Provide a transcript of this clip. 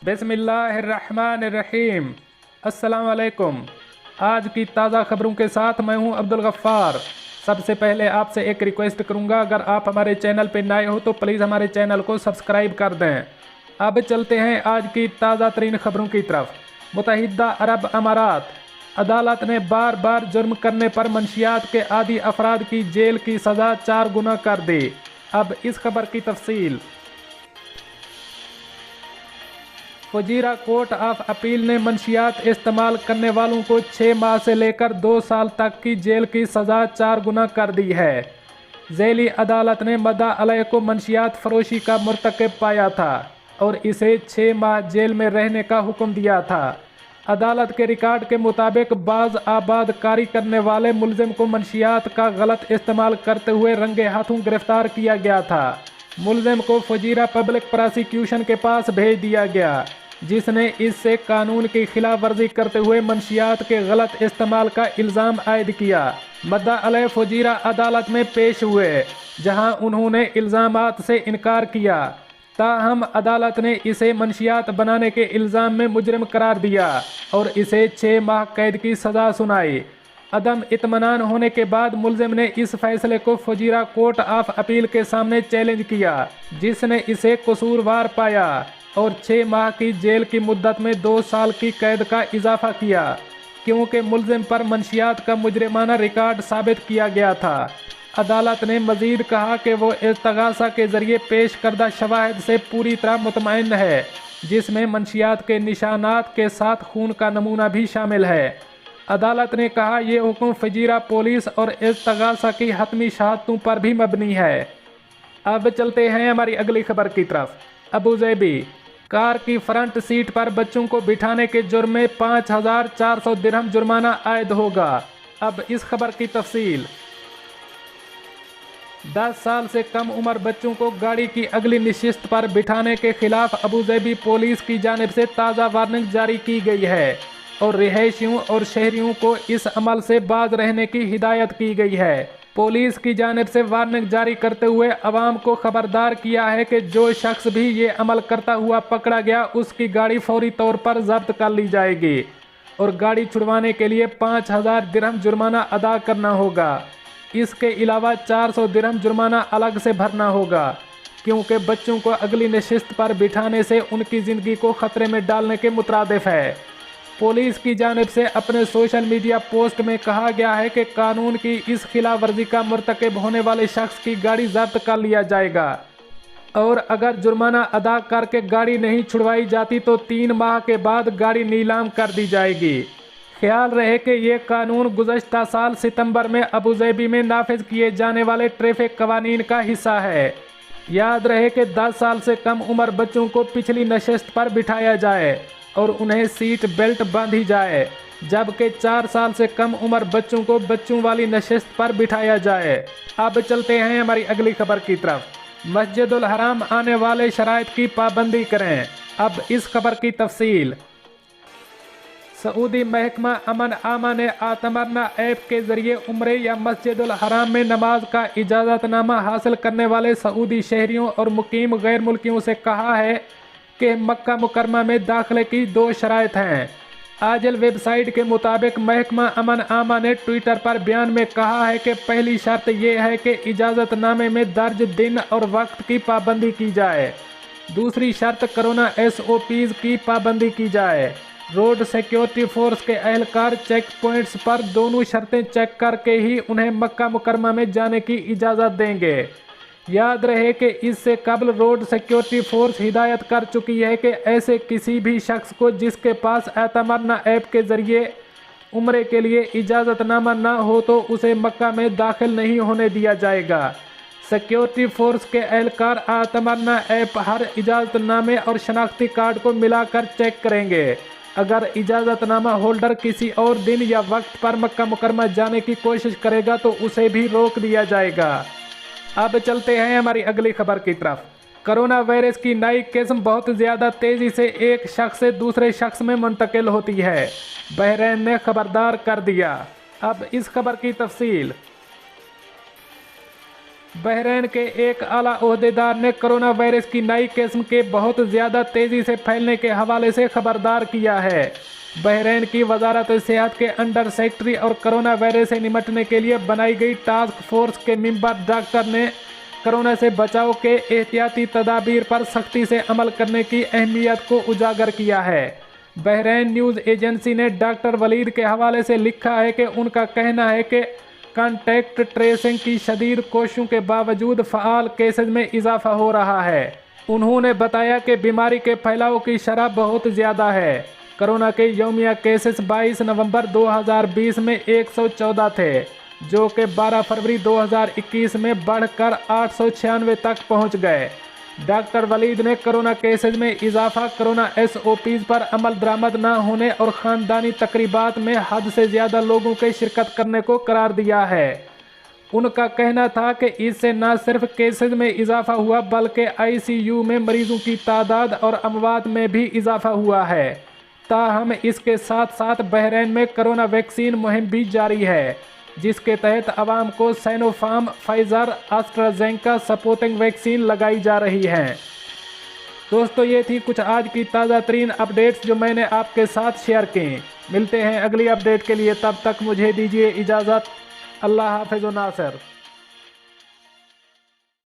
बिस्मिल्लाहिर्रहमानिर्रहीम। अस्सलाम वालेकुम। आज की ताज़ा खबरों के साथ मैं हूं अब्दुल गफ्फार। सबसे पहले आपसे एक रिक्वेस्ट करूंगा, अगर आप हमारे चैनल पर नए हो तो प्लीज़ हमारे चैनल को सब्सक्राइब कर दें। अब चलते हैं आज की ताज़ा तरीन खबरों की तरफ। मुत्तहिदा अरब अमारात अदालत ने बार बार जुर्म करने पर मंशियात के आदी अफराद की जेल की सज़ा 4 गुना कर दी। अब इस खबर की तफसील। फजीरा कोर्ट ऑफ अपील ने मंशियात इस्तेमाल करने वालों को 6 माह से लेकर 2 साल तक की जेल की सज़ा 4 गुना कर दी है। झेली अदालत ने मद्दा अलैह को मंशियात फरोशी का मुर्तकिब पाया था और इसे 6 माह जेल में रहने का हुक्म दिया था। अदालत के रिकॉर्ड के मुताबिक बाज आबादकारी करने वाले मुलजिम को मंशियात का गलत इस्तेमाल करते हुए रंगे हाथों गिरफ्तार किया गया था। मुलजिम को फजीरा पब्लिक प्रोसिक्यूशन के पास भेज दिया गया, जिसने इससे कानून की खिलाफ वर्जी करते हुए मंशियात के गलत इस्तेमाल का इल्ज़ाम आयद किया। मद्दा अलैह फजीरा अदालत में पेश हुए, जहां उन्होंने इल्ज़ामात से इनकार किया। ताहम अदालत ने इसे मंशियात बनाने के इल्ज़ाम में मुजरिम करार दिया और इसे 6 माह कैद की सज़ा सुनाई। अदम इत्मीनान होने के बाद मुलजिम ने इस फैसले को फजीरा कोर्ट ऑफ अपील के सामने चैलेंज किया, जिसने इसे कसूरवार पाया और 6 माह की जेल की मुद्दत में 2 साल की कैद का इजाफा किया, क्योंकि मुलजिम पर मंशियात का मुजरिमाना रिकॉर्ड साबित किया गया था। अदालत ने मजीद कहा कि वो इस्तगासा के जरिए पेश करदा शवाहिद से पूरी तरह मुतमईन है, जिसमें मंशियात के निशानात के साथ खून का नमूना भी शामिल है। अदालत ने कहा ये हुक्म फजीरा पुलिस और इस्तगासा की हतमी शहादतों पर भी मबनी है। अब चलते हैं हमारी अगली खबर की तरफ। अबू ज़ैबी कार की फ्रंट सीट पर बच्चों को बिठाने के जुर्म में 5400 दिरहम जुर्माना आयद होगा। अब इस खबर की तफसील। 10 साल से कम उम्र बच्चों को गाड़ी की अगली नशिस्त पर बिठाने के खिलाफ अबू ज़ैबी पुलिस की जानिब से ताज़ा वार्निंग जारी की गई है और रिहायशियों और शहरियों को इस अमल से बाज रहने की हिदायत की गई है। पुलिस की जानिब से वार्निंग जारी करते हुए अवाम को खबरदार किया है कि जो शख्स भी ये अमल करता हुआ पकड़ा गया, उसकी गाड़ी फौरी तौर पर जब्त कर ली जाएगी और गाड़ी छुड़वाने के लिए 5000 दिरहम जुर्माना अदा करना होगा। इसके अलावा 400 दिरहम जुर्माना अलग से भरना होगा, क्योंकि बच्चों को अगली नशिस्त पर बिठाने से उनकी ज़िंदगी को ख़तरे में डालने के मुतरादिफ है। पुलिस की जानिब से अपने सोशल मीडिया पोस्ट में कहा गया है कि कानून की इस खिलाफ वर्जी का मुर्तकिब होने वाले शख्स की गाड़ी जब्त कर लिया जाएगा और अगर जुर्माना अदा करके गाड़ी नहीं छुड़वाई जाती तो 3 माह के बाद गाड़ी नीलाम कर दी जाएगी। ख्याल रहे कि ये कानून गुज़श्ता साल सितंबर में अबू ज़ैबी में नाफिज किए जाने वाले ट्रैफिक कवानीन का हिस्सा है। याद रहे कि 10 साल से कम उम्र बच्चों को पिछली नशिस्त पर बिठाया जाए और उन्हें सीट बेल्ट बांधी जाए, जबकि 4 साल से कम उम्र बच्चों को बच्चों वाली नशिस्त पर बिठाया जाए। अब चलते हैं हमारी अगली खबर की तरफ। मस्जिदुल हराम आने वाले शराइत की पाबंदी करें। अब इस खबर की तफसील। सऊदी महकमा अमन आमा ने आतमरना ऐप के जरिए उम्रे या मस्जिदुल हराम में नमाज का इजाज़तनामा हासिल करने वाले सऊदी शहरियों और मुकीम गैर मुल्कियों से कहा है कि मक्का मुकरमा में दाखिले की 2 शराइत हैं। आजल वेबसाइट के मुताबिक महकमा अमन आमा ने ट्विटर पर बयान में कहा है कि पहली शर्त यह है कि इजाज़तनामे में दर्ज दिन और वक्त की पाबंदी की जाए। दूसरी शर्त कोरोना SOPs की पाबंदी की जाए। रोड सिक्योरिटी फोर्स के अहलकार चेक पॉइंट्स पर दोनों शर्तें चेक करके ही उन्हें मक्का मुकरमा में जाने की इजाज़त देंगे। याद रहे कि इससे कबल रोड सिक्योरिटी फोर्स हिदायत कर चुकी है कि ऐसे किसी भी शख्स को जिसके पास एतमरना ऐप के ज़रिए उम्रे के लिए इजाज़तनामा ना हो तो उसे मक्का में दाखिल नहीं होने दिया जाएगा। सिक्योरिटी फोर्स के एहलकार एतमरना ऐप हर इजाज़तनामे और शनाख्ती कार्ड को मिलाकर चेक करेंगे। अगर इजाज़तनामा होल्डर किसी और दिन या वक्त पर मक्का मुकरमा जाने की कोशिश करेगा तो उसे भी रोक दिया जाएगा। अब चलते हैं हमारी अगली खबर की तरफ। कोरोना वायरस की नई किस्म बहुत ज़्यादा तेज़ी से एक शख्स से दूसरे शख्स में मुंतकिल होती है, बहरैन ने खबरदार कर दिया। अब इस खबर की तफसील। बहरीन के एक आला ओहदेदार ने कोरोना वायरस की नई किस्म के बहुत ज़्यादा तेज़ी से फैलने के हवाले से खबरदार किया है। बहरीन की वजारत सेहत के अंडर सेक्रेटरी और कोरोना वायरस से निपटने के लिए बनाई गई टास्क फोर्स के मेंबर डॉक्टर ने कोरोना से बचाव के एहतियाती तदाबीर पर सख्ती से अमल करने की अहमियत को उजागर किया है। बहरीन न्यूज़ एजेंसी ने डॉक्टर वलीद के हवाले से लिखा है कि उनका कहना है कि कॉन्टैक्ट ट्रेसिंग की शदीद कोशिशों के बावजूद फ़आल केसेज में इजाफा हो रहा है। उन्होंने बताया कि बीमारी के फैलाव की शरह बहुत ज़्यादा है। कोरोना के यौमिया केसेस 22 नवंबर 2020 में 114 थे, जो कि 12 फरवरी 2021 में बढ़कर 896 तक पहुंच गए। डॉक्टर वलीद ने कोरोना केसेज में इजाफा, कोरोना SOPs पर अमल दरामद न होने और ख़ानदानी तकरीबात में हद से ज़्यादा लोगों के शिरकत करने को करार दिया है। उनका कहना था कि इससे न सिर्फ केसेज में इजाफा हुआ बल्कि ICU में मरीजों की तादाद और अमवात में भी इजाफा हुआ है। ताहम इसके साथ साथ बहरीन में कोरोना वैक्सीन मुहिम भी जारी है, जिसके तहत आवाम को Sinopharm, Pfizer, AstraZeneca supporting vaccine लगाई जा रही है। दोस्तों, ये थी कुछ आज की ताज़ा तरीन अपडेट्स जो मैंने आपके साथ शेयर की। मिलते हैं अगली अपडेट के लिए, तब तक मुझे दीजिए इजाज़त। अल्लाह हाफ़िज़ व नासिर।